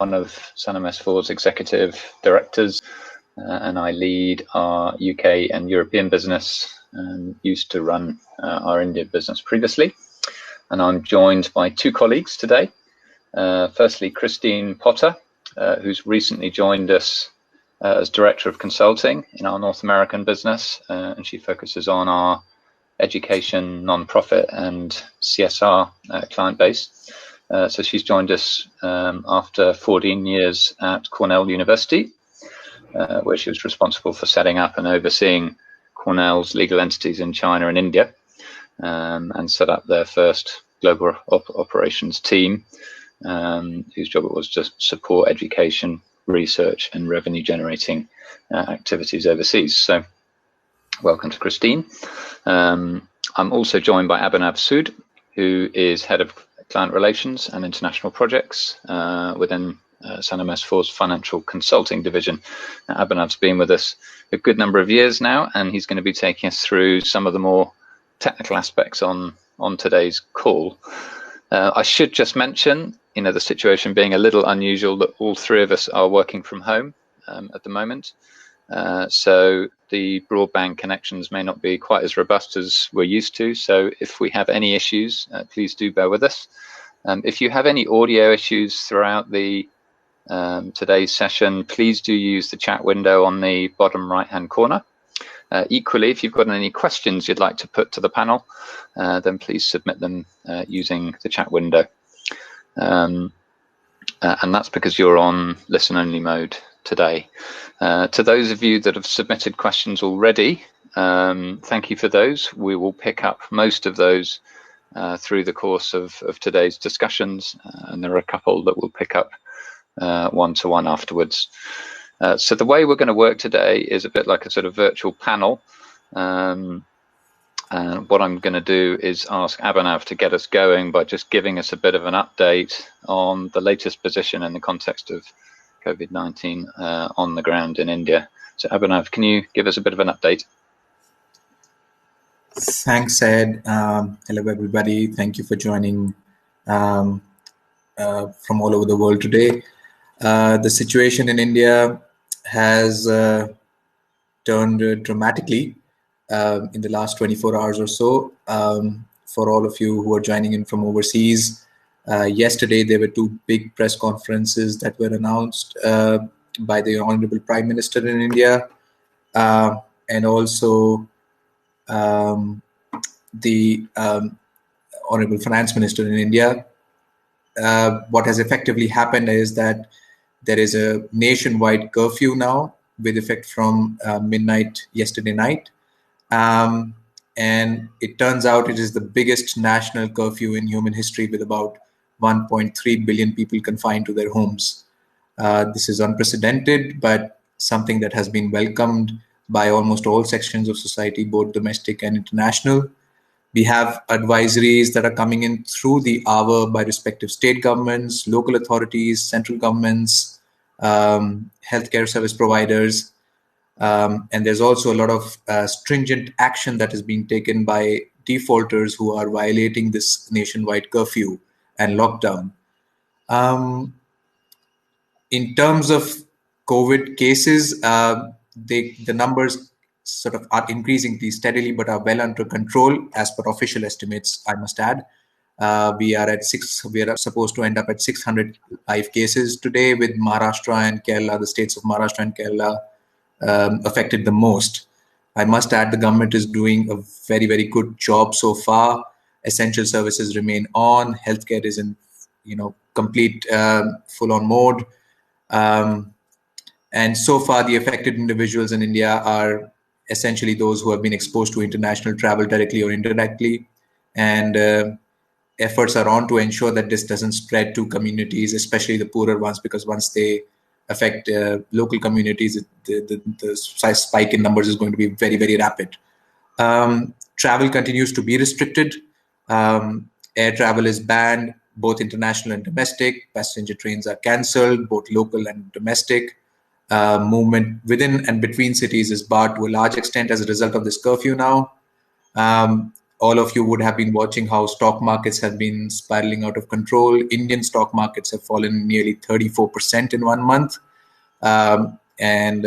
one of Sanlam S4's executive directors, and I lead our UK and European business, and used to run our India business previously. And I'm joined by two colleagues today. Firstly, Christine Potter, who's recently joined us as Director of Consulting in our North American business, and she focuses on our education, non-profit and CSR client base. So she's joined us after 14 years at Cornell University, where she was responsible for setting up and overseeing Cornell's legal entities in China and India, and set up their first global operations team, whose job it was to support education, research and revenue generating activities overseas. So welcome to Christine. I'm also joined by Abhinav Sood, who is Head of Client Relations and International Projects within Sanlam S4's Financial Consulting Division. Abhinav's been with us a good number of years now, and he's going to be taking us through some of the more technical aspects on today's call. I should just mention, the situation being a little unusual, that all three of us are working from home at the moment. So the broadband connections may not be quite as robust as we're used to. So if we have any issues, please do bear with us. If you have any audio issues throughout the today's session, please do use the chat window on the bottom right-hand corner. Equally, if you've got any questions you'd like to put to the panel, then please submit them using the chat window. And that's because you're on listen-only mode today. To those of you that have submitted questions already, thank you for those. We will pick up most of those through the course of today's discussions, and there are a couple that we'll pick up one-to-one afterwards. So the way we're going to work today is a bit like a sort of virtual panel. And what I'm going to do is ask Abhinav to get us going by just giving us a bit of an update on the latest position in the context of COVID-19 on the ground in India. So Abhinav, can you give us a bit of an update? Thanks, Ed. Hello, everybody. Thank you for joining from all over the world today. The situation in India has turned dramatically in the last 24 hours or so. For all of you who are joining in from overseas, yesterday there were two big press conferences that were announced by the Honorable Prime Minister in India, and also the Honorable Finance Minister in India. What has effectively happened is that there is a nationwide curfew now with effect from midnight yesterday night. And it turns out it is the biggest national curfew in human history, with about 1.3 billion people confined to their homes. This is unprecedented, but something that has been welcomed by almost all sections of society, both domestic and international. We have advisories that are coming in through the hour by respective state governments, local authorities, central governments, healthcare service providers. And there's also a lot of stringent action that is being taken by defaulters who are violating this nationwide curfew and lockdown. In terms of COVID cases, the numbers sort of are increasing steadily, but are well under control as per official estimates, I must add. We are supposed to end up at 600 live cases today, with Maharashtra and Kerala, the states of Maharashtra and Kerala, affected the most. I must add, the government is doing a very, very good job so far. Essential services remain on. Healthcare is in, complete full-on mode. And so far, the affected individuals in India are essentially those who have been exposed to international travel directly or indirectly. And efforts are on to ensure that this doesn't spread to communities, especially the poorer ones, because once they affect local communities, the spike in numbers is going to be very, very rapid. Travel continues to be restricted. Air travel is banned, both international and domestic. Passenger trains are cancelled, both local and domestic. Movement within and between cities is barred to a large extent as a result of this curfew now. All of you would have been watching how stock markets have been spiraling out of control. Indian stock markets have fallen nearly 34% in 1 month. And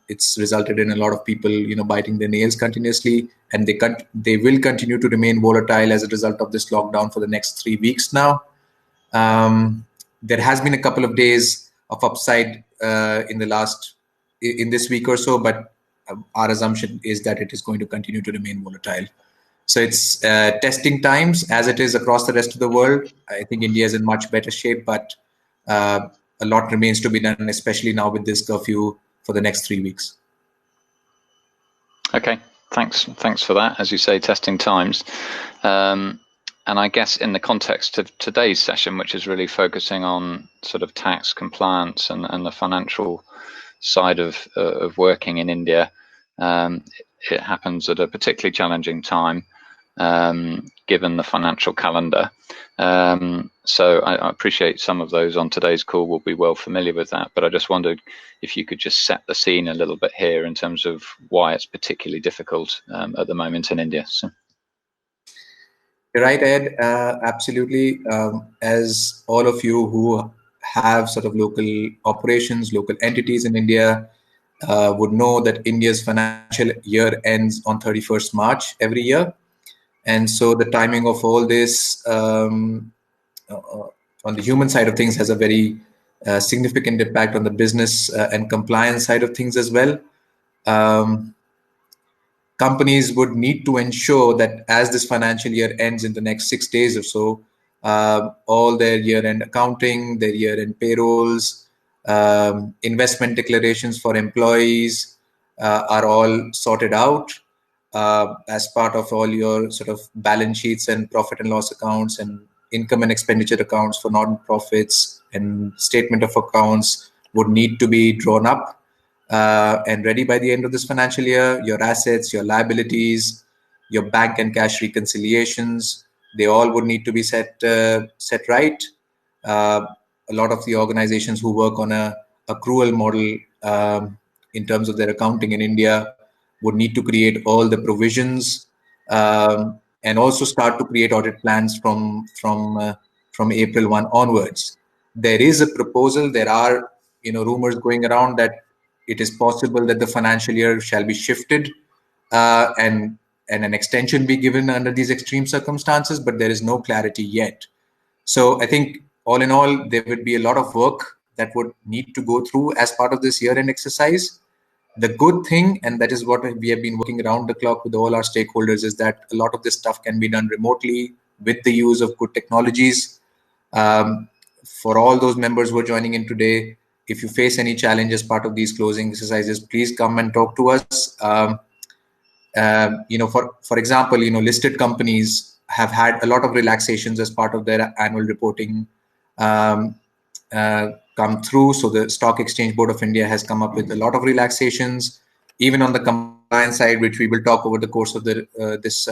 it's resulted in a lot of people biting their nails continuously, and they will continue to remain volatile as a result of this lockdown for the next 3 weeks now. There has been a couple of days of upside in this week or so, but our assumption is that it is going to continue to remain volatile. So it's testing times, as it is across the rest of the world. I think India is in much better shape, but a lot remains to be done, especially now with this curfew for the next 3 weeks. Okay, thanks for that. As you say, testing times. And I guess in the context of today's session, which is really focusing on sort of tax compliance and the financial side of working in India, it happens at a particularly challenging time, given the financial calendar. So I appreciate some of those on today's call will be well familiar with that, but I just wondered if you could just set the scene a little bit here in terms of why it's particularly difficult at the moment in India. So. You're right, Ed. Absolutely. As all of you who have sort of local operations, local entities in India would know that India's financial year ends on 31st March every year. And so the timing of all this on the human side of things has a very significant impact on the business and compliance side of things as well. Companies would need to ensure that as this financial year ends in the next 6 days or so, all their year-end accounting, their year-end payrolls, investment declarations for employees are all sorted out as part of all your sort of balance sheets and profit and loss accounts and income and expenditure accounts for non-profits and statement of accounts would need to be drawn up and ready by the end of this financial year. Your assets, your liabilities, your bank and cash reconciliations, they all would need to be set right. A lot of the organizations who work on a accrual model in terms of their accounting in India would need to create all the provisions and also start to create audit plans from April 1 onwards. There is a proposal. There are rumors going around that it is possible that the financial year shall be shifted and an extension be given under these extreme circumstances, but there is no clarity yet. So I think all in all, there would be a lot of work that would need to go through as part of this year-end exercise. The good thing, and that is what we have been working around the clock with all our stakeholders, is that a lot of this stuff can be done remotely with the use of good technologies. For all those members who are joining in today, if you face any challenge as part of these closing exercises, please come and talk to us. For example, listed companies have had a lot of relaxations as part of their annual reporting come through. So the Stock Exchange Board of India has come up with a lot of relaxations, even on the compliance side, which we will talk over the course of this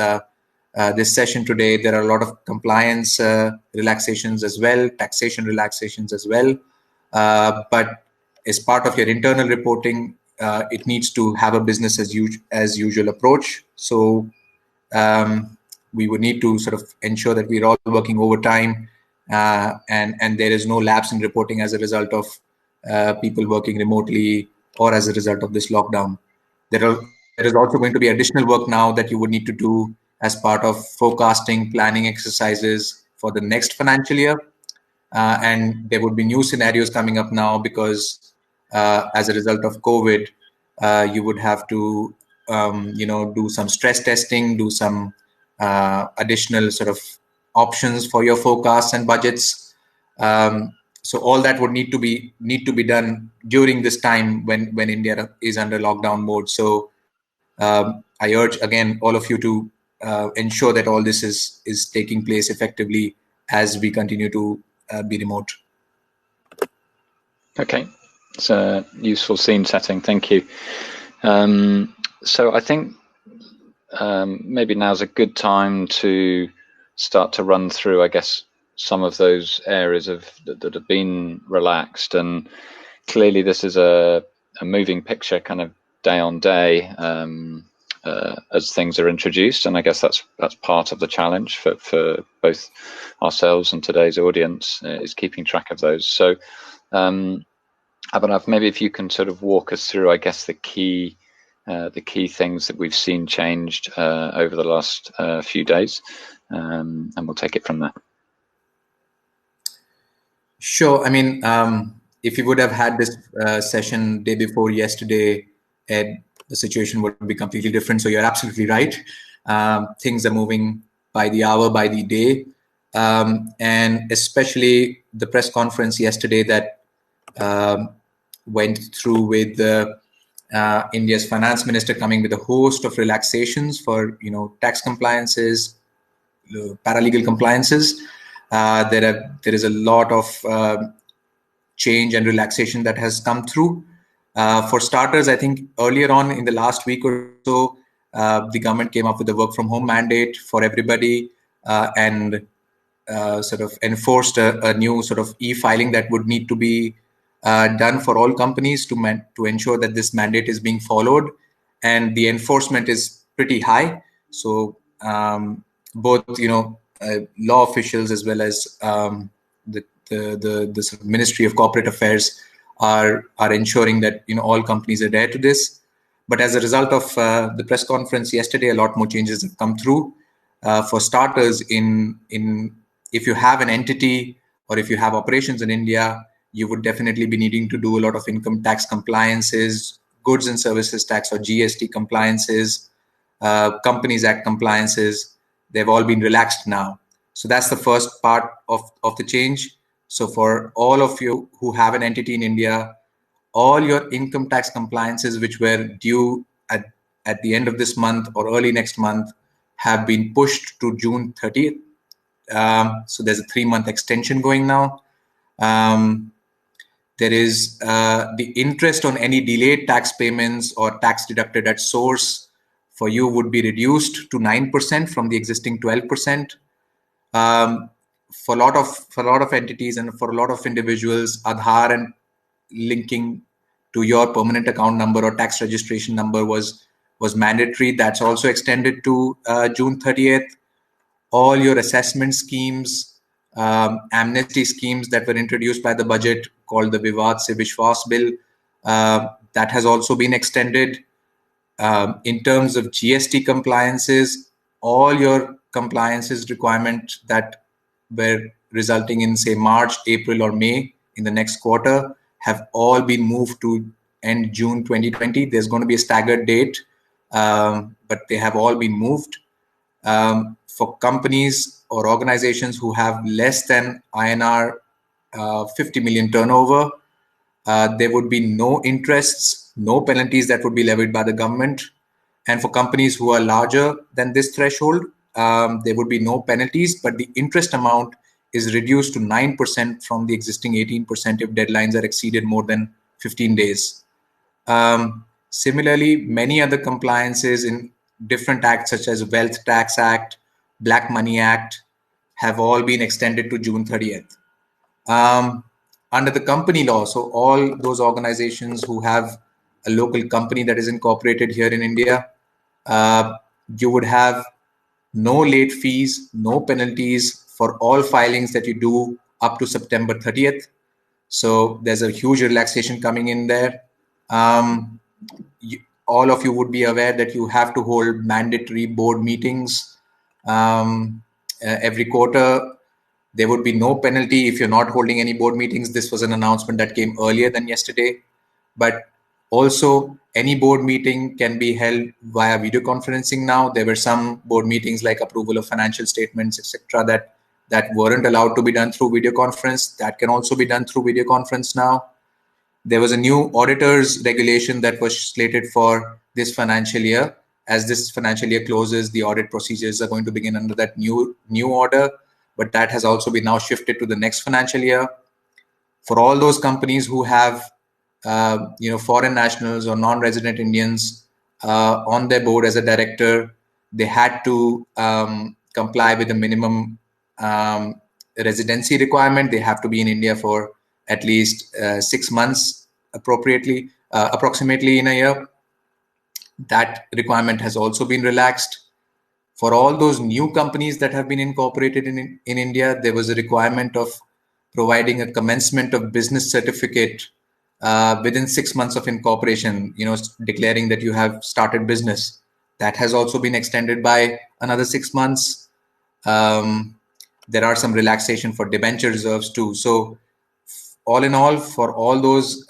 session today. There are a lot of compliance relaxations as well, taxation relaxations as well. But as part of your internal reporting, it needs to have a business as usual approach. So we would need to sort of ensure that we're all working overtime and there is no lapse in reporting as a result of people working remotely or as a result of this lockdown. There is also going to be additional work now that you would need to do as part of forecasting, planning exercises for the next financial year. And there would be new scenarios coming up now because as a result of COVID, you would have to, do some stress testing, do some additional sort of options for your forecasts and budgets. So all that would need to be done during this time when India is under lockdown mode. So I urge again all of you to ensure that all this is taking place effectively as we continue to be remote. Okay, it's a useful scene setting. Thank you. So I think maybe now's a good time to start to run through, I guess, some of those areas that have been relaxed. And clearly this is a moving picture kind of day on day. as things are introduced, and I guess that's part of the challenge for both ourselves and today's audience, is keeping track of those. So, Abhinav, maybe if you can sort of walk us through, I guess, the key things that we've seen changed over the last few days, and we'll take it from there. Sure. I mean, if you would have had this session day before yesterday, Ed, the situation would be completely different. So you're absolutely right. Things are moving by the hour, by the day. And especially the press conference yesterday that went through with India's finance minister coming with a host of relaxations for, tax compliances, paralegal compliances. There is a lot of change and relaxation that has come through. For starters, I think earlier on in the last week or so, the government came up with a work from home mandate for everybody and sort of enforced a new sort of e-filing that would need to be done for all companies to ensure that this mandate is being followed. And the enforcement is pretty high. So both, law officials as well as the sort of Ministry of Corporate Affairs are ensuring that all companies adhere to this. But as a result of the press conference yesterday, a lot more changes have come through. For starters, if you have an entity or if you have operations in India, you would definitely be needing to do a lot of income tax compliances, goods and services tax or GST compliances, Companies Act compliances. They've all been relaxed now. So that's the first part of the change. So for all of you who have an entity in India, all your income tax compliances which were due at the end of this month or early next month have been pushed to June 30th. So there's a 3-month extension going now. There is the interest on any delayed tax payments or tax deducted at source for you would be reduced to 9% from the existing 12%. For a lot of entities and for a lot of individuals, Aadhaar and linking to your permanent account number or tax registration number was mandatory. That's also extended to June 30th. All your assessment schemes, amnesty schemes that were introduced by the budget called the Vivad Se Vishwas Bill, that has also been extended. In terms of GST compliances, all your compliances requirement that were resulting in, say, March, April, or May in the next quarter have all been moved to end June 2020. There's going to be a staggered date, but they have all been moved. For companies or organizations who have less than INR 50 million turnover, there would be no interests, no penalties that would be levied by the government. And for companies who are larger than this threshold, there would be no penalties, but the interest amount is reduced to 9% from the existing 18% if deadlines are exceeded more than 15 days. Similarly, many other compliances in different acts such as Wealth Tax Act, Black Money Act have all been extended to June 30th. Under the company law, so all those organizations who have a local company that is incorporated here in India, you would have no late fees, no penalties for all filings that you do up to September 30th. So there's a huge relaxation coming in there. All of you would be aware that you have to hold mandatory board meetings every quarter. There would be no penalty if you're not holding any board meetings. This was an announcement that came earlier than yesterday. But also, any board meeting can be held via video conferencing now. There were some board meetings like approval of financial statements, etc., that weren't allowed to be done through video conference. That can also be done through video conference now. There was a new auditors regulation that was slated for this financial year. As this financial year closes, the audit procedures are going to begin under that new order. But that has also been now shifted to the next financial year. For all those companies who have foreign nationals or non-resident Indians on their board as a director, they had to comply with the minimum residency requirement. They have to be in India for at least 6 months approximately in a year. That requirement has also been relaxed. For all those new companies that have been incorporated in India, there was a requirement of providing a commencement of business certificate within 6 months of incorporation, declaring that you have started business. That has also been extended by another 6 months. There are some relaxation for debenture reserves too. So all in all, for all those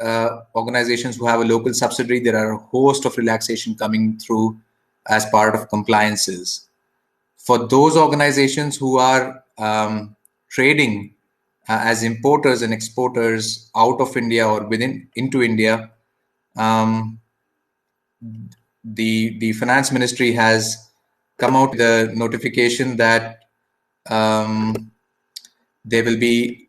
organizations who have a local subsidiary, there are a host of relaxation coming through as part of compliances. For those organizations who are trading as importers and exporters out of India or into India, the finance ministry has come out with a notification that there will be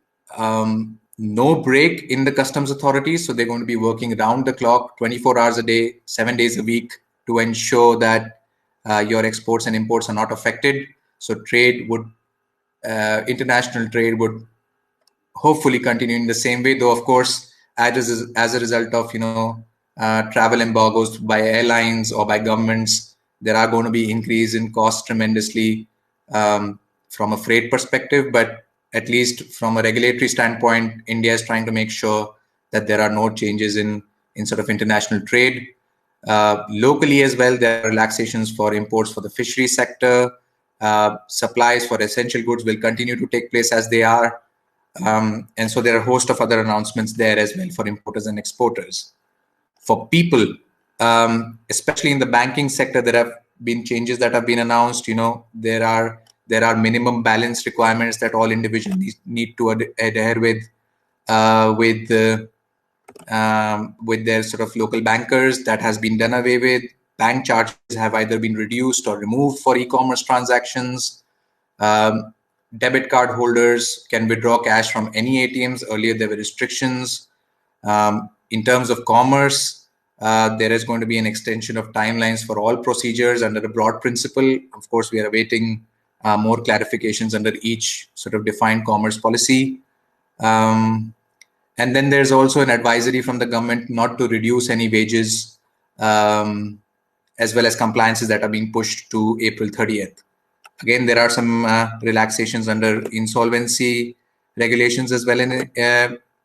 no break in the customs authorities. So they're going to be working around the clock, 24 hours a day, 7 days a week, to ensure that your exports and imports are not affected. So international trade would hopefully continue in the same way, though of course as a result of travel embargoes by airlines or by governments, there are going to be increase in cost tremendously from a freight perspective. But at least from a regulatory standpoint, India is trying to make sure that there are no changes in sort of international trade. Locally as well, there are relaxations for imports for the fishery sector. Supplies for essential goods will continue to take place as they are. And so there are a host of other announcements there as well for importers and exporters. For people, especially in the banking sector, there have been changes that have been announced. There are minimum balance requirements that all individuals need to adhere with their sort of local bankers. That has been done away with. Bank charges have either been reduced or removed for e-commerce transactions. Debit card holders can withdraw cash from any ATMs. Earlier, there were restrictions. In terms of commerce, there is going to be an extension of timelines for all procedures under a broad principle. Of course, we are awaiting more clarifications under each sort of defined commerce policy. And then there's also an advisory from the government not to reduce any wages, as well as compliances that are being pushed to April 30th. Again, there are some relaxations under insolvency regulations as well in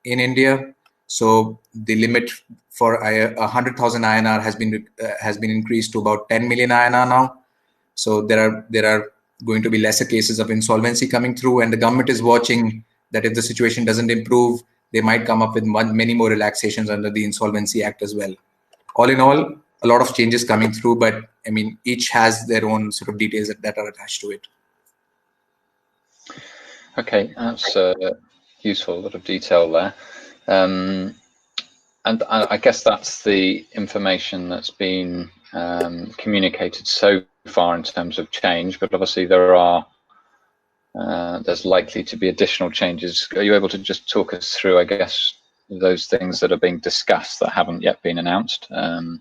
India. So the limit for 100,000 INR has been increased to about 10 million INR now. So there are going to be lesser cases of insolvency coming through, and the government is watching that if the situation doesn't improve, they might come up with many more relaxations under the Insolvency Act as well. All in all, a lot of changes coming through, but I mean, each has their own sort of details that are attached to it. Okay, that's useful, a lot of detail there. And I guess that's the information that's been communicated so far in terms of change, but obviously there's likely to be additional changes. Are you able to just talk us through, I guess, those things that are being discussed that haven't yet been announced, and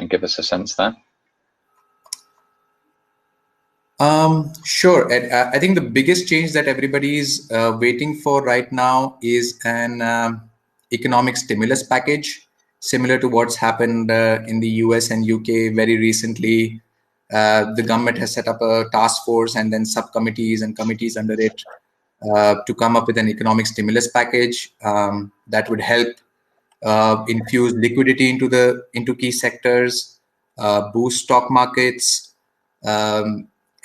give us a sense there? Sure. I think the biggest change that everybody is waiting for right now is an economic stimulus package, similar to what's happened in the US and UK very recently. The government has set up a task force and then subcommittees and committees under it to come up with an economic stimulus package that would help infuse liquidity into key sectors, boost stock markets,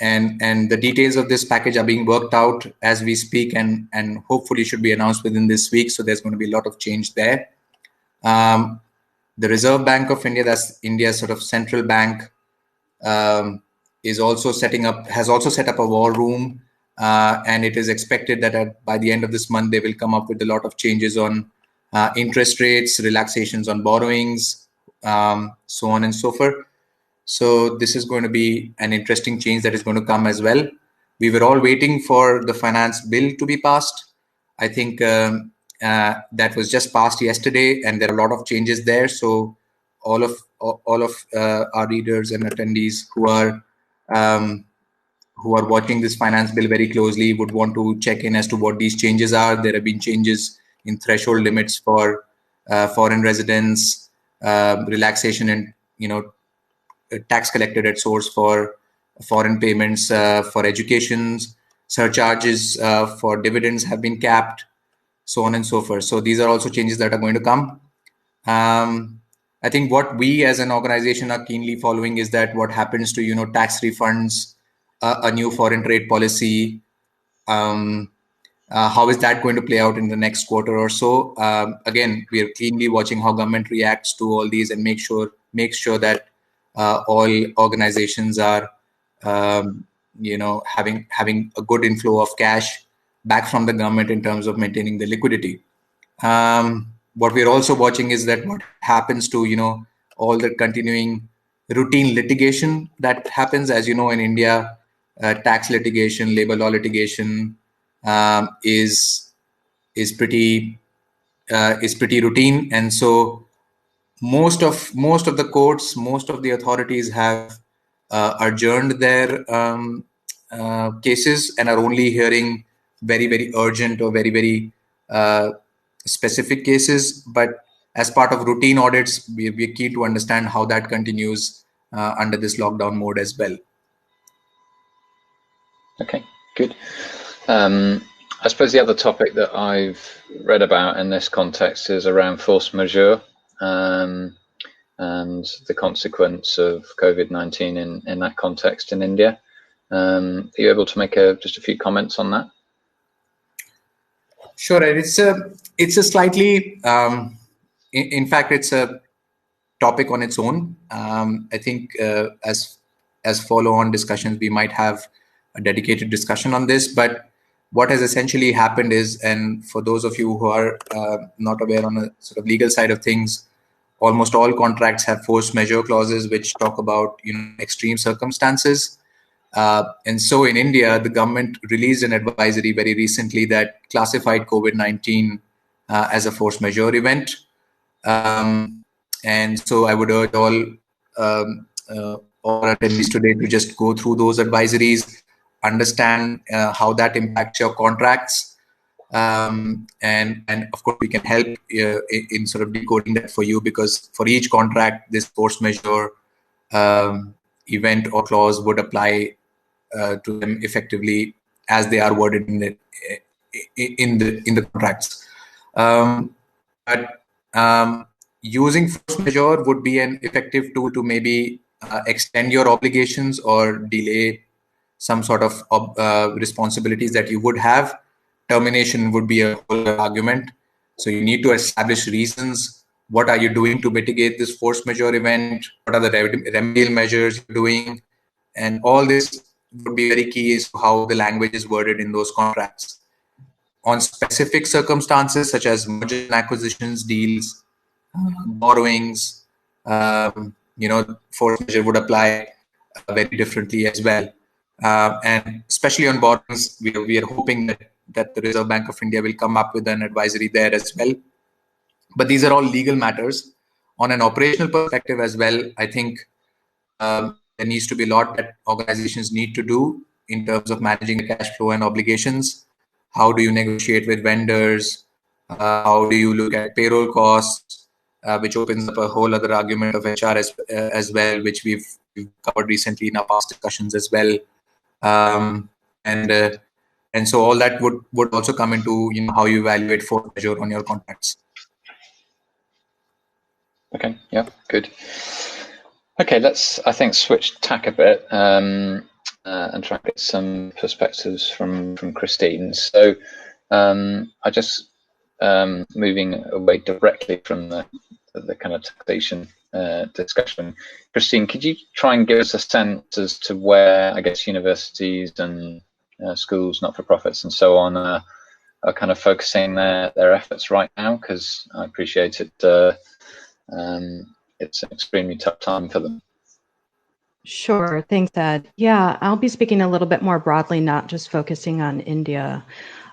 and the details of this package are being worked out as we speak, and hopefully should be announced within this week. So there's going to be a lot of change there. The Reserve Bank of India, that's India's sort of central bank, has also set up a war room, and it is expected that by the end of this month they will come up with a lot of changes on interest rates, relaxations on borrowings, so on and so forth. So this is going to be an interesting change that is going to come as well. We were all waiting for the finance bill to be passed. I think that was just passed yesterday, and there are a lot of changes there. So all of our readers and attendees who are watching this finance bill very closely would want to check in as to what these changes are. There have been changes in threshold limits for foreign residents, relaxation in tax collected at source for foreign payments for educations, surcharges for dividends have been capped, so on and so forth. So these are also changes that are going to come. I think what we as an organization are keenly following is that what happens to tax refunds, a new foreign trade policy. How is that going to play out in the next quarter or so? Again, we are keenly watching how government reacts to all these and make sure that all organizations are having a good inflow of cash back from the government in terms of maintaining the liquidity. What we're also watching is that what happens to all the continuing routine litigation that happens. As you know, in India, tax litigation, labor law litigation is pretty routine, and so most of the courts, most of the authorities have adjourned their cases and are only hearing very urgent or very specific cases. But as part of routine audits, we're keen to understand how that continues under this lockdown mode as well. Okay, good. I suppose the other topic that I've read about in this context is around force majeure and the consequence of COVID-19 in that context in India. Are you able to make just a few comments on that? Sure. It's a slightly, in fact, it's a topic on its own. I think as follow-on discussions, we might have a dedicated discussion on this. But what has essentially happened is, and for those of you who are not aware on the sort of legal side of things, almost all contracts have force majeure clauses which talk about extreme circumstances. And so in India, the government released an advisory very recently that classified COVID-19 as a force majeure event. And so I would urge all attendees today to just go through those advisories, understand how that impacts your contracts, and of course we can help in sort of decoding that for you, because for each contract this force majeure event or clause would apply to them effectively as they are worded in the contracts. But using force majeure would be an effective tool to maybe extend your obligations or delay some sort of responsibilities that you would have. Termination would be a whole argument. So you need to establish reasons. What are you doing to mitigate this force majeure event? What are the remedial measures you're doing? And all this would be very key as to how the language is worded in those contracts. On specific circumstances such as mergers and acquisitions deals, borrowings, force majeure would apply very differently as well. And especially on borrowings, we are hoping that the Reserve Bank of India will come up with an advisory there as well. But these are all legal matters. On an operational perspective as well, I think there needs to be a lot that organizations need to do in terms of managing the cash flow and obligations. How do you negotiate with vendors? How do you look at payroll costs, which opens up a whole other argument of HR as well, which we've covered recently in our past discussions as well. And so all that would also come into how you evaluate force majeure on your contracts. Okay. Yeah. Good. Okay. Let's switch tack a bit and try and get some perspectives from Christine. So I just moving away directly from the kind of taxation discussion. Christine, could you try and give us a sense as to where, I guess, universities and schools, not-for-profits and so on are kind of focusing their efforts right now? Because I appreciate it. It's an extremely tough time for them. Sure. Thanks, Ed. Yeah, I'll be speaking a little bit more broadly, not just focusing on India.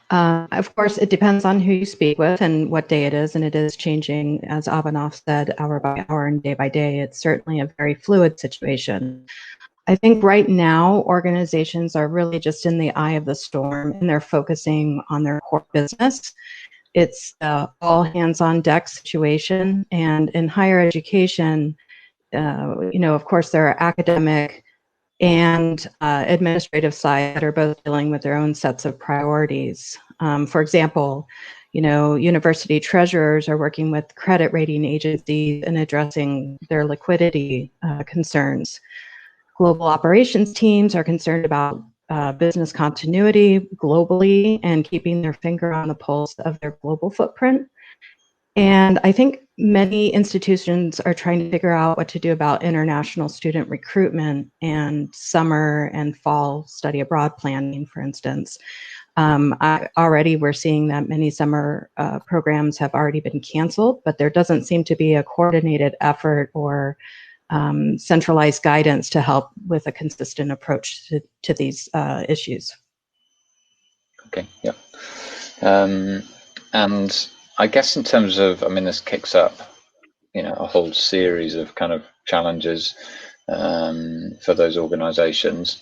Of course, it depends on who you speak with and what day it is, and it is changing, as Abhinav said, hour by hour and day by day. It's certainly a very fluid situation. I think right now, organizations are really just in the eye of the storm, and they're focusing on their core business. It's all hands on deck situation, and in higher education, Of course, there are academic and administrative sides that are both dealing with their own sets of priorities. For example, university treasurers are working with credit rating agencies and addressing their liquidity concerns. Global operations teams are concerned about business continuity globally and keeping their finger on the pulse of their global footprint. And I think many institutions are trying to figure out what to do about international student recruitment and summer and fall study abroad planning, for instance. Already we're seeing that many summer programs have already been canceled, but there doesn't seem to be a coordinated effort or centralized guidance to help with a consistent approach to these issues. Okay, yeah. And I guess in terms of, this kicks up, a whole series of kind of challenges for those organizations.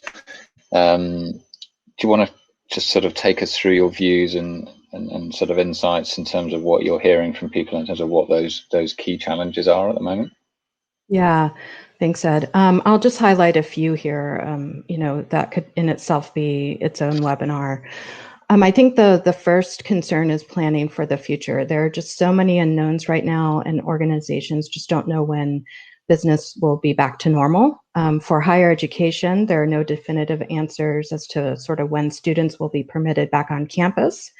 Do you want to just sort of take us through your views and sort of insights in terms of what you're hearing from people in terms of what those key challenges are at the moment? Yeah, thanks, Ed. I'll just highlight a few here, that could in itself be its own webinar. I think the first concern is planning for the future. There are just so many unknowns right now, and organizations just don't know when business will be back to normal. For higher education, there are no definitive answers as to sort of when students will be permitted back on campus.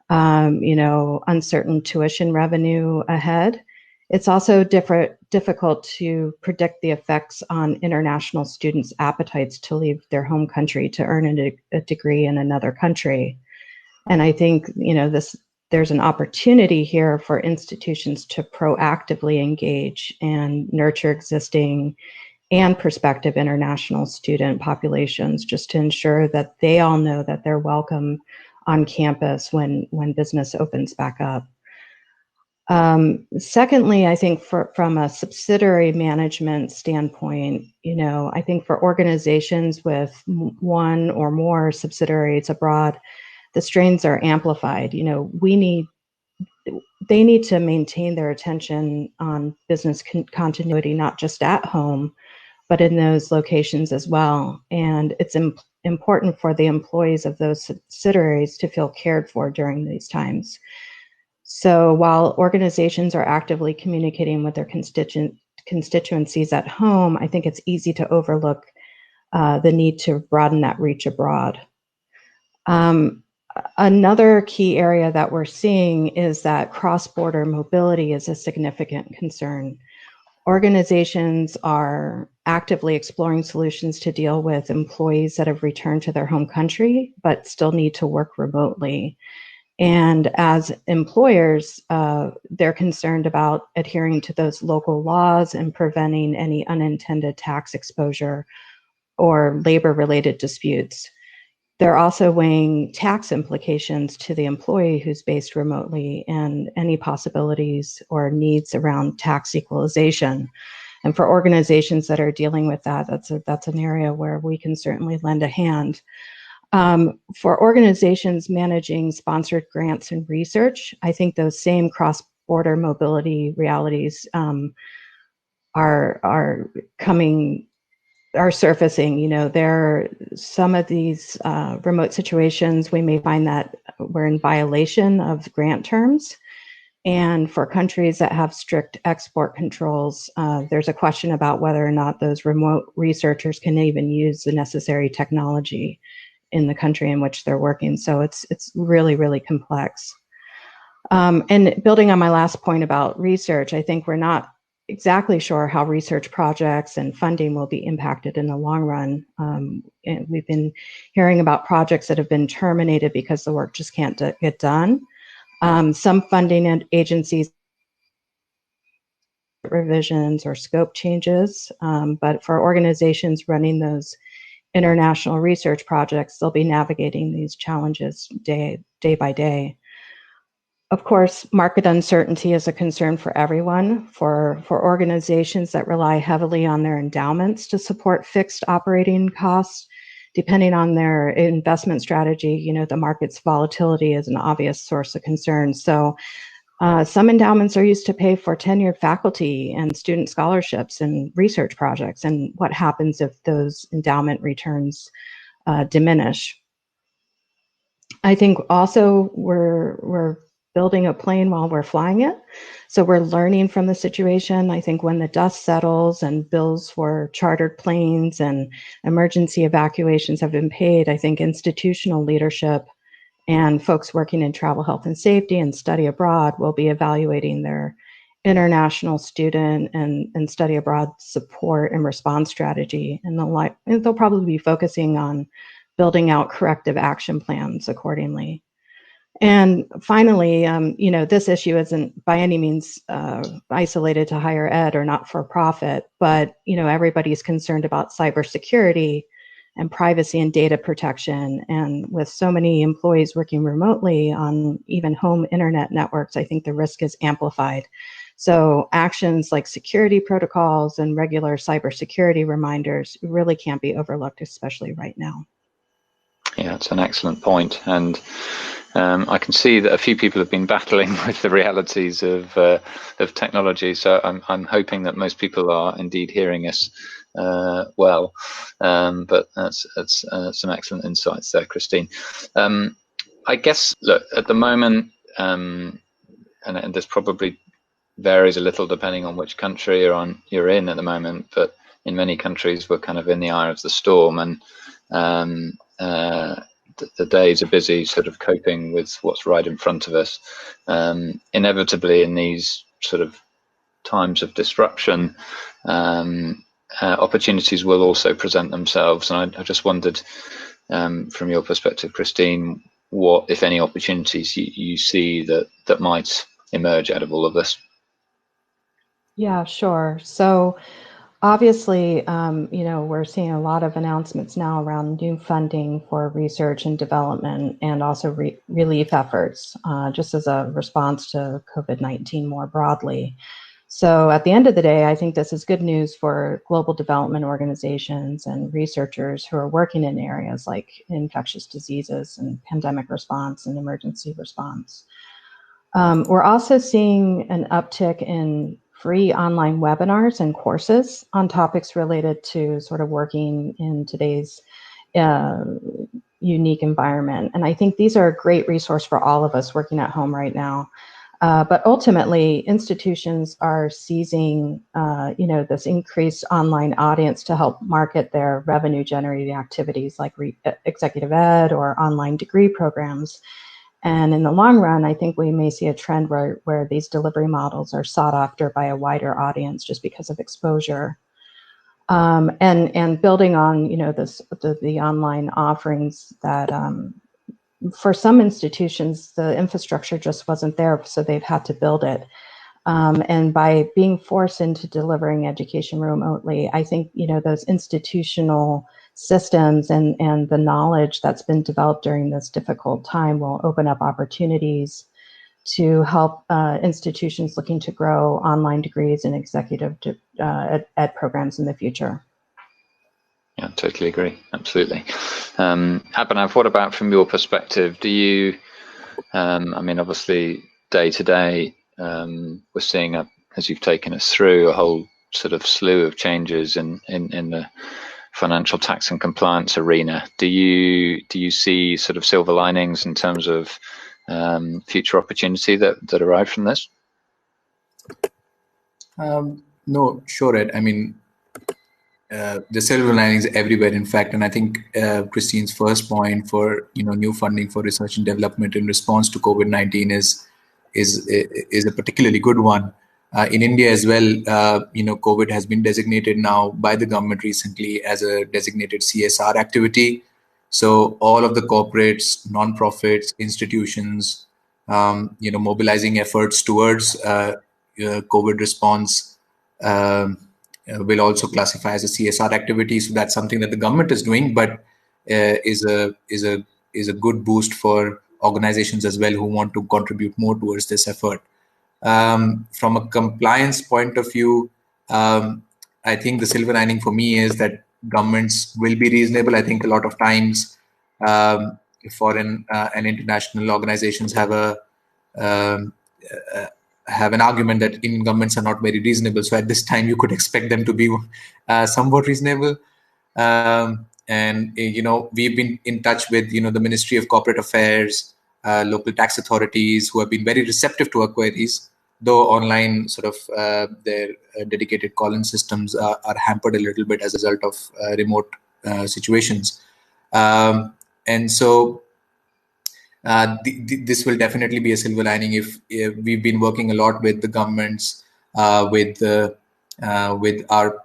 Uncertain tuition revenue ahead. It's also difficult to predict the effects on international students' appetites to leave their home country to earn a degree in another country. And I think, there's an opportunity here for institutions to proactively engage and nurture existing and prospective international student populations, just to ensure that they all know that they're welcome on campus when business opens back up. Secondly, I think from a subsidiary management standpoint, I think for organizations with one or more subsidiaries abroad, the strains are amplified. They need to maintain their attention on business continuity, not just at home, but in those locations as well. And it's important for the employees of those subsidiaries to feel cared for during these times. So while organizations are actively communicating with their constituencies at home, I think it's easy to overlook the need to broaden that reach abroad. Another key area that we're seeing is that cross-border mobility is a significant concern. Organizations are actively exploring solutions to deal with employees that have returned to their home country, but still need to work remotely. And as employers, they're concerned about adhering to those local laws and preventing any unintended tax exposure or labor-related disputes. They're also weighing tax implications to the employee who's based remotely and any possibilities or needs around tax equalization. And for organizations that are dealing with that, that's an area where we can certainly lend a hand. For organizations managing sponsored grants and research, I think those same cross-border mobility realities are surfacing. There are some of these remote situations, we may find that we're in violation of grant terms. And for countries that have strict export controls, there's a question about whether or not those remote researchers can even use the necessary technology in the country in which they're working. So it's really, really complex. And building on my last point about research, I think we're not exactly sure how research projects and funding will be impacted in the long run. And we've been hearing about projects that have been terminated because the work just can't get done. Some funding agencies revisions or scope changes, but for organizations running those international research projects, they'll be navigating these challenges day by day. Of course, market uncertainty is a concern for everyone. For organizations that rely heavily on their endowments to support fixed operating costs, depending on their investment strategy, the market's volatility is an obvious source of concern. So Some endowments are used to pay for tenured faculty and student scholarships and research projects. And what happens if those endowment returns diminish? I think also we're building a plane while we're flying it. So we're learning from the situation. I think when the dust settles and bills for chartered planes and emergency evacuations have been paid, I think institutional leadership and folks working in travel health and safety and study abroad will be evaluating their international student and study abroad support and response strategy. And they'll probably be focusing on building out corrective action plans accordingly. And finally, this issue isn't by any means isolated to higher ed or not for profit, but everybody's concerned about cybersecurity and privacy and data protection. And with so many employees working remotely on even home internet networks, I think the risk is amplified. So actions like security protocols and regular cybersecurity reminders really can't be overlooked, especially right now. Yeah, it's an excellent point. And I can see that a few people have been battling with the realities of technology. So I'm hoping that most people are indeed hearing us well. But that's some excellent insights there, Christine. I guess, look, at the moment, and this probably varies a little depending on which country you're in at the moment, but in many countries we're kind of in the eye of the storm, and the days are busy sort of coping with what's right in front of us. Inevitably, in these sort of times of disruption, opportunities will also present themselves. And I just wondered, from your perspective, Christine, what, if any, opportunities you see that might emerge out of all of this? Yeah, sure. So obviously, we're seeing a lot of announcements now around new funding for research and development and also relief efforts, just as a response to COVID-19 more broadly. So at the end of the day, I think this is good news for global development organizations and researchers who are working in areas like infectious diseases and pandemic response and emergency response. We're also seeing an uptick in free online webinars and courses on topics related to sort of working in today's unique environment. And I think these are a great resource for all of us working at home right now. But ultimately, institutions are seizing, this increased online audience to help market their revenue-generating activities like executive ed or online degree programs. And in the long run, I think we may see a trend where these delivery models are sought after by a wider audience just because of exposure. And building on, the online offerings that for some institutions, the infrastructure just wasn't there, so they've had to build it. And by being forced into delivering education remotely, I think, those institutional systems and the knowledge that's been developed during this difficult time will open up opportunities to help institutions looking to grow online degrees and executive ed programs in the future. Yeah, totally agree. Absolutely. Abhinav, what about from your perspective? Do you, obviously day to day, we're seeing, as you've taken us through, a whole sort of slew of changes in the financial tax and compliance arena. Do you see sort of silver linings in terms of future opportunity that arrive from this? No, sure, Ed. The silver linings everywhere, in fact, and I think Christine's first point for new funding for research and development in response to COVID-19 is a particularly good one. In India as well, COVID has been designated now by the government recently as a designated CSR activity. So all of the corporates, non-profits, institutions, mobilizing efforts towards COVID response will also classify as a CSR activity. So that's something that the government is doing, but is a good boost for organizations as well who want to contribute more towards this effort. From a compliance point of view, I think the silver lining for me is that governments will be reasonable. I think a lot of times foreign and international organizations have a have an argument that Indian governments are not very reasonable. So at this time, you could expect them to be somewhat reasonable. And we've been in touch with the Ministry of Corporate Affairs, local tax authorities, who have been very receptive to our queries, though online sort of their dedicated call-in systems are hampered a little bit as a result of remote situations. And so this will definitely be a silver lining. If we've been working a lot with the governments, with our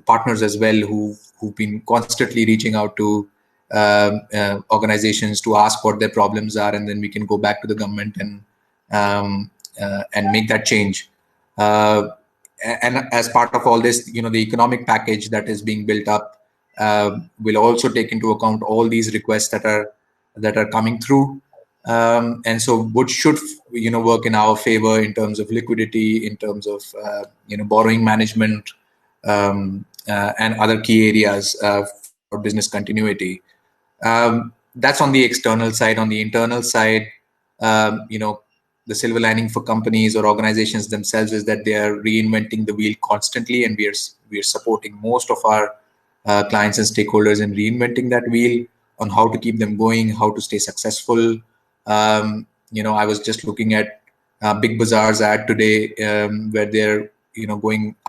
partners as well, who've been constantly reaching out to organizations to ask what their problems are, and then we can go back to the government and make that change. And as part of all this, the economic package that is being built up will also take into account all these requests that are coming through. And so what should work in our favor in terms of liquidity, in terms of borrowing management, and other key areas for business continuity. That's on the external side. On the internal side, the silver lining for companies or organizations themselves is that they are reinventing the wheel constantly, and we are supporting most of our clients and stakeholders in reinventing that wheel on how to keep them going, how to stay successful. I was just looking at Big Bazaar's ad today, where they're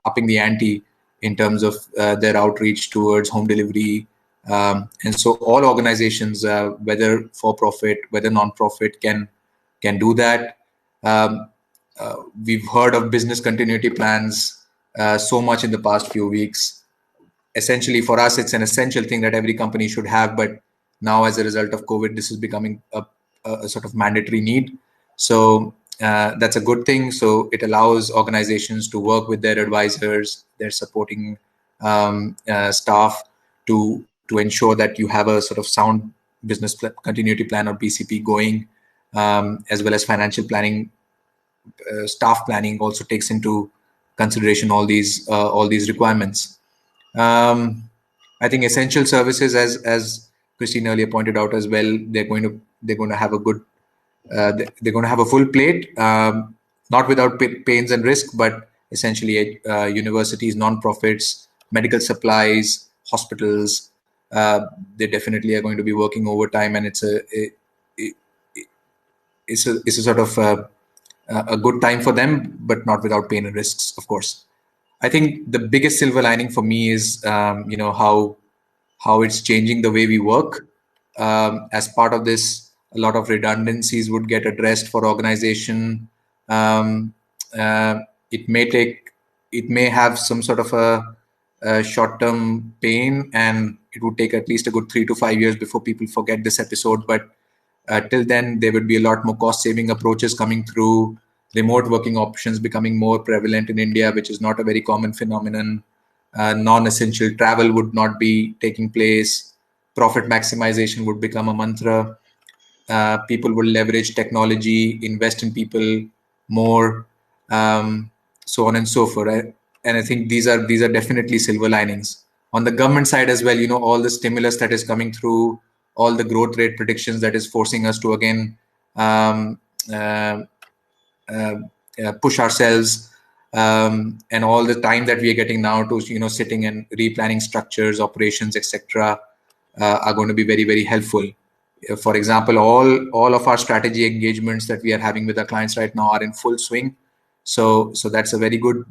upping the ante in terms of their outreach towards home delivery. And so all organizations, whether for profit, whether non-profit, can do that. We've heard of business continuity plans so much in the past few weeks. Essentially, for us, it's an essential thing that every company should have. But now, as a result of COVID, this is becoming a sort of mandatory need. So that's a good thing. So it allows organizations to work with their advisors, their supporting staff to ensure that you have a sort of sound business continuity plan or BCP going, as well as financial planning. Staff planning also takes into consideration all these requirements. I think essential services, as Christine earlier pointed out as well, they're going to have a good, they're going to have a full plate, not without pains and risk, but essentially universities, non-profits, medical supplies, hospitals, they definitely are going to be working overtime, and it's a sort of a good time for them, but not without pain and risks, of course. I think the biggest silver lining for me is how it's changing the way we work. As part of this, a lot of redundancies would get addressed for organization. It may have some sort of a short-term pain, and it would take at least a good 3 to 5 years before people forget this episode. But till then, there would be a lot more cost-saving approaches coming through, remote working options becoming more prevalent in India, which is not a very common phenomenon. Non-essential travel would not be taking place. Profit maximization would become a mantra. People will leverage technology, invest in people more, so on and so forth. And I think these are definitely silver linings. On the government side as well, all the stimulus that is coming through, all the growth rate predictions that is forcing us to again push ourselves, and all the time that we are getting now to sitting and replanning structures, operations, etc., are going to be very, very helpful. For example, all of our strategy engagements that we are having with our clients right now are in full swing. So that's a very good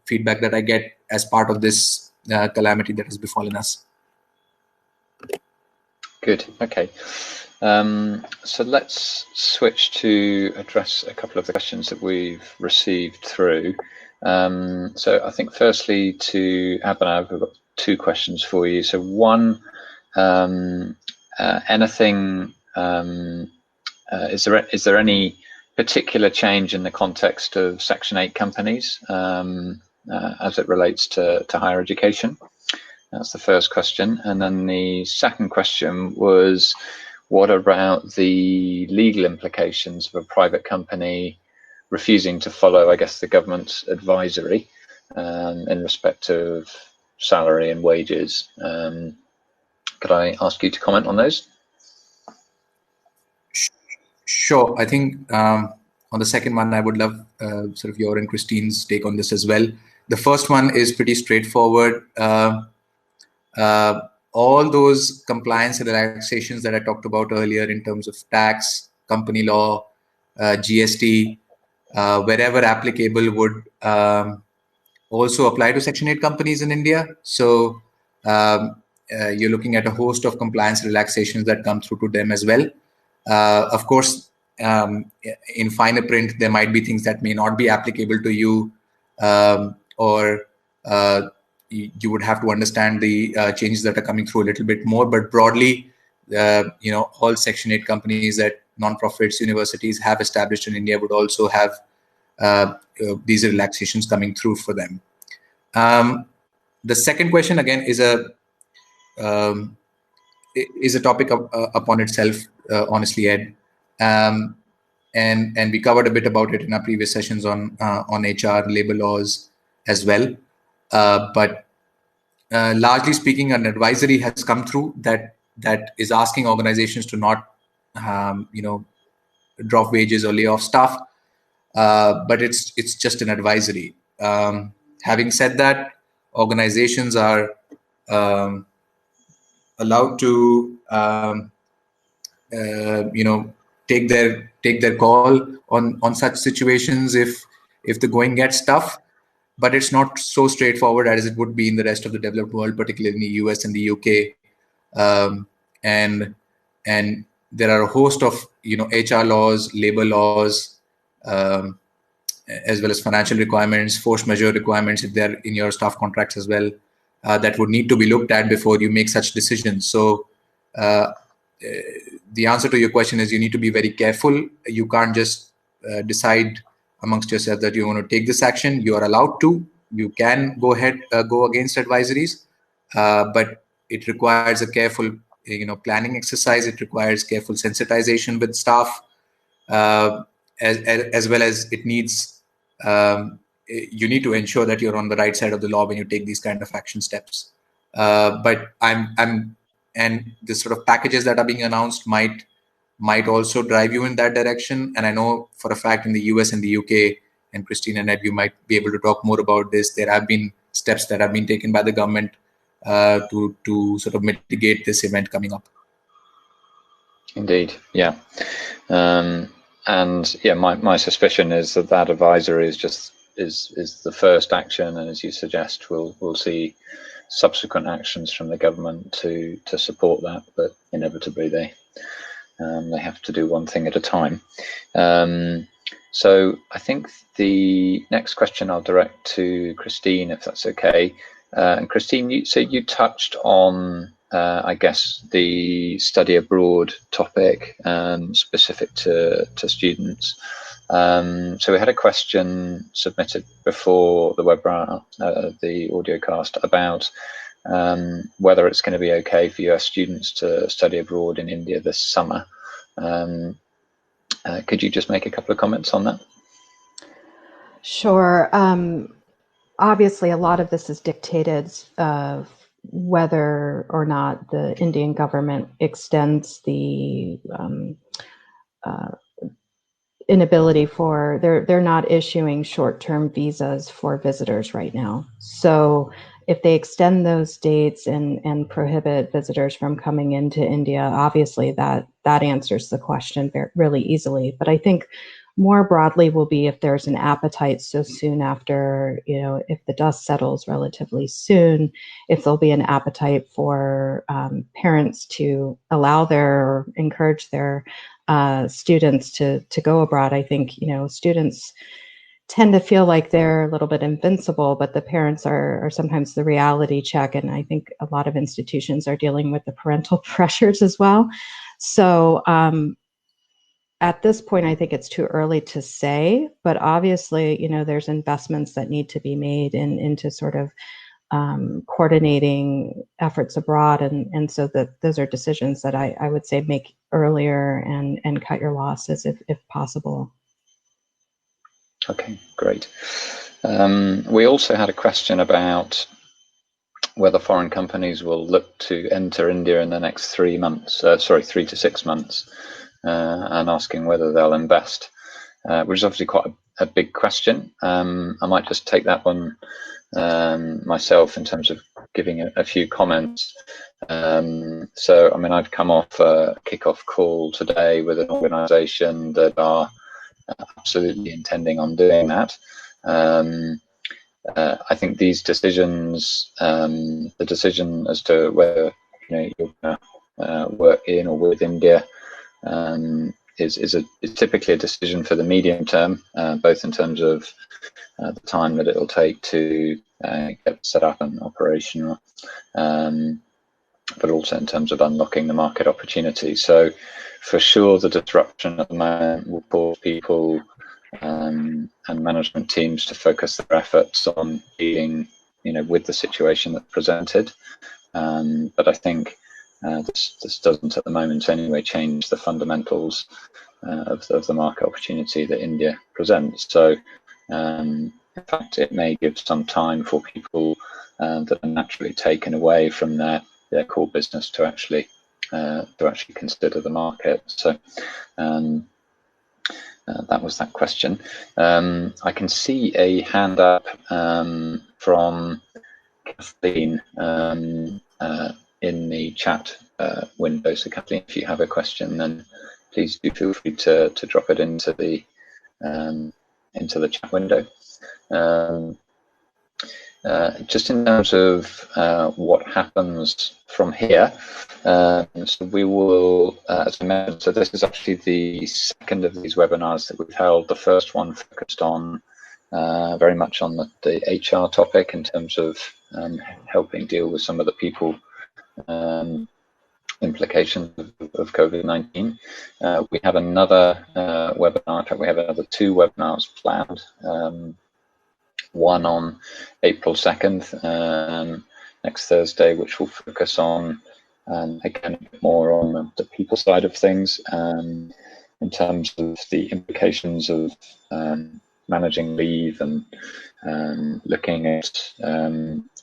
feedback that I get as part of this calamity that has befallen us. Good. Okay. So let's switch to address a couple of the questions that we've received through. So I think firstly to Abhinav, we've got 2 questions for you. So one, anything, is there any particular change in the context of Section 8 companies as it relates to higher education? That's the first question. And then the second question was, what about the legal implications of a private company refusing to follow, I guess, the government's advisory in respect of salary and wages? Could I ask you to comment on those? Sure. I think on the second one, I would love sort of your and Christine's take on this as well. The first one is pretty straightforward. All those compliance relaxations that I talked about earlier in terms of tax, company law, GST, wherever applicable, would also apply to Section 8 companies in India. So you're looking at a host of compliance relaxations that come through to them as well. Of course, in finer print, there might be things that may not be applicable to you, or you would have to understand the changes that are coming through a little bit more. But broadly, all Section 8 companies that nonprofits, universities have established in India would also have these relaxations coming through for them. The second question, again, is a topic upon itself, honestly, Ed. And we covered a bit about it in our previous sessions on HR, labor laws as well. But largely speaking, an advisory has come through that is asking organizations to not, drop wages or lay off staff. But it's just an advisory. Having said that, organizations are allowed to, take their call on such situations if the going gets tough. But it's not so straightforward as it would be in the rest of the developed world, particularly in the US and the UK. And there are a host of HR laws, labor laws, as well as financial requirements, force majeure requirements if they're in your staff contracts as well, that would need to be looked at before you make such decisions. So the answer to your question is you need to be very careful. You can't just decide amongst yourself that you want to take this action. You are allowed to. You can go ahead, go against advisories, but it requires a careful planning exercise. It requires careful sensitization with staff, as well as it needs, you need to ensure that you're on the right side of the law when you take these kind of action steps. But and the sort of packages that are being announced might also drive you in that direction. And I know for a fact in the US and the UK, and Christine and Ed, you might be able to talk more about this. There have been steps that have been taken by the government to sort of mitigate this event coming up. Indeed, yeah. And yeah, my suspicion is that advisory is the first action, and as you suggest, we'll see subsequent actions from the government to support that, but inevitably they have to do one thing at a time. So I think the next question I'll direct to Christine, if that's okay. And Christine, you touched on, I guess, the study abroad topic specific to students. So we had a question submitted before the webinar, the audio cast, about whether it's going to be okay for US students to study abroad in India this summer. Could you just make a couple of comments on that? Sure. Obviously, a lot of this is dictated whether or not the Indian government extends the inability for, they're not issuing short-term visas for visitors right now. So if they extend those dates and prohibit visitors from coming into India, obviously that answers the question really easily. But I think more broadly will be if there's an appetite so soon after, if the dust settles relatively soon, if there'll be an appetite for parents to encourage their students to go abroad. I think, students tend to feel like they're a little bit invincible, but the parents are sometimes the reality check. And I think a lot of institutions are dealing with the parental pressures as well. So at this point, I think it's too early to say, but obviously, there's investments that need to be made into sort of coordinating efforts abroad. And so those are decisions that I would say make earlier and cut your losses if possible. Okay, great. We also had a question about whether foreign companies will look to enter India in the next 3 to 6 months, and asking whether they'll invest. which is obviously quite a big question. I might just take that one myself in terms of giving a few comments. So, I mean, I've come off a kickoff call today with an organisation that are absolutely intending on doing that. I think these decisions, the decision as to whether you're going to work in or with India, is typically a decision for the medium term, both in terms of the time that it'll take to get set up and operational, but also in terms of unlocking the market opportunity. So, for sure, the disruption at the moment will cause people and management teams to focus their efforts on dealing, with the situation that's presented. But I think this doesn't at the moment anyway change the fundamentals of the market opportunity that India presents. So, in fact, it may give some time for people that are naturally taken away from their core business to actually consider the market. So. That was that question. I can see a hand up from Kathleen in the chat window. So Kathleen, if you have a question, then please do feel free to drop it into the chat window. Just in terms of what happens from here, so we will, as I mentioned, so this is actually the second of these webinars that we've held. The first one focused on very much on the HR topic in terms of helping deal with some of the people implications of COVID-19. We have another webinar. In fact, we have another 2 webinars planned. One on April 2nd, next Thursday, which will focus on, again, a bit more on the people side of things, in terms of the implications of managing leave and looking at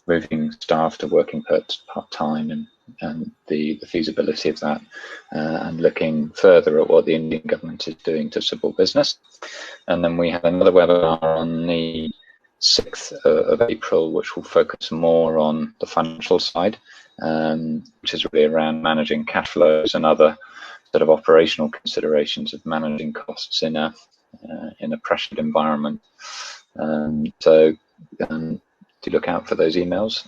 moving staff to working part-time and the feasibility of that, and looking further at what the Indian government is doing to support business. And then we have another webinar on the 6th of April, which will focus more on the financial side, which is really around managing cash flows and other sort of operational considerations of managing costs in a pressured environment. So do look out for those emails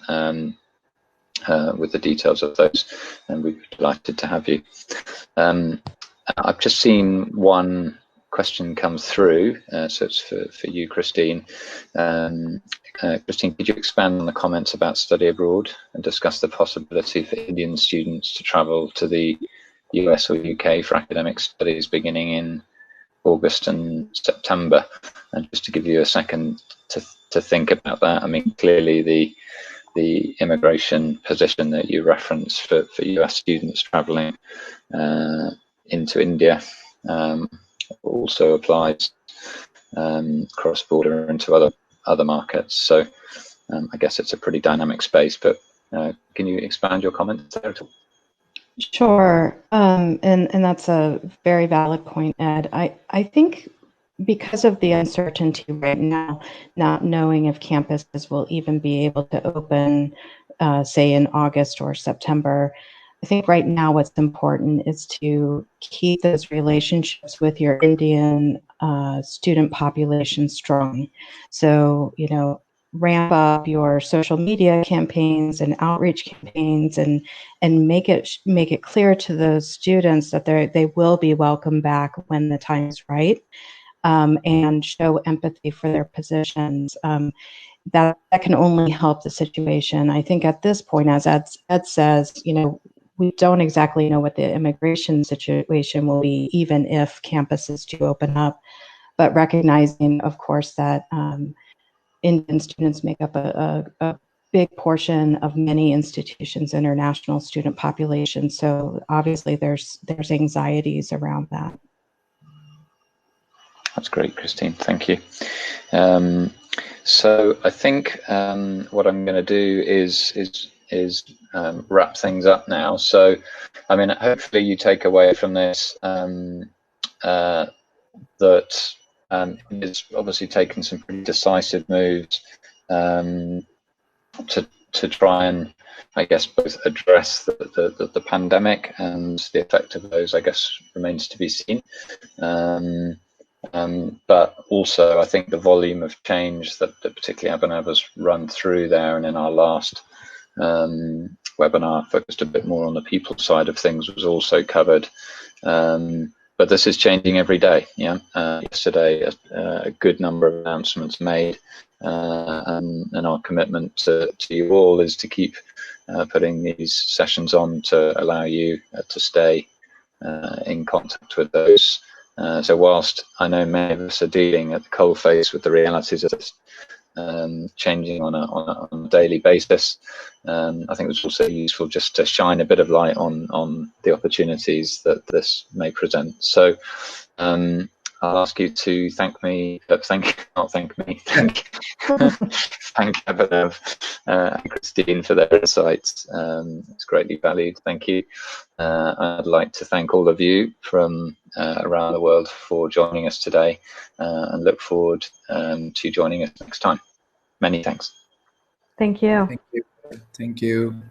with the details of those, and we'd be delighted to have you. I've just seen one question come through, so it's for you, Christine. Christine, could you expand on the comments about study abroad and discuss the possibility for Indian students to travel to the US or UK for academic studies beginning in August and September? And just to give you a second to think about that, I mean, clearly the immigration position that you reference for US students traveling into India also applies cross-border into other markets. So I guess it's a pretty dynamic space, but can you expand your comments there at all? Sure, and that's a very valid point, Ed. I think because of the uncertainty right now, not knowing if campuses will even be able to open, say in August or September, I think right now what's important is to keep those relationships with your Indian student population strong. So, ramp up your social media campaigns and outreach campaigns, and make it clear to those students that they will be welcome back when the time is right, and show empathy for their positions. That can only help the situation. I think at this point, as Ed says, we don't exactly know what the immigration situation will be, even if campuses do open up, but recognizing, of course, that Indian students make up a big portion of many institutions' international student population. So obviously there's anxieties around that. That's great, Christine. Thank you. So I think what I'm going to do is wrap things up now. So, I mean, hopefully you take away from this that It's obviously taken some pretty decisive moves to try and, I guess, both address the pandemic, and the effect of those, I guess, remains to be seen. But also, I think the volume of change that particularly Abhinav has run through there, and in our last webinar focused a bit more on the people side of things, was also covered. But this is changing every day. Yeah, yesterday a good number of announcements made, and our commitment to you all is to keep putting these sessions on to allow you to stay in contact with those. So whilst I know many of us are dealing at the coalface with the realities of this, changing on a daily basis, I think it's also useful just to shine a bit of light on the opportunities that this may present. So I'll ask you to thank Abhinav and Christine for their insights. It's greatly valued. Thank you. I'd like to thank all of you from around the world for joining us today, and look forward to joining us next time. Many thanks. Thank you. Thank you. Thank you.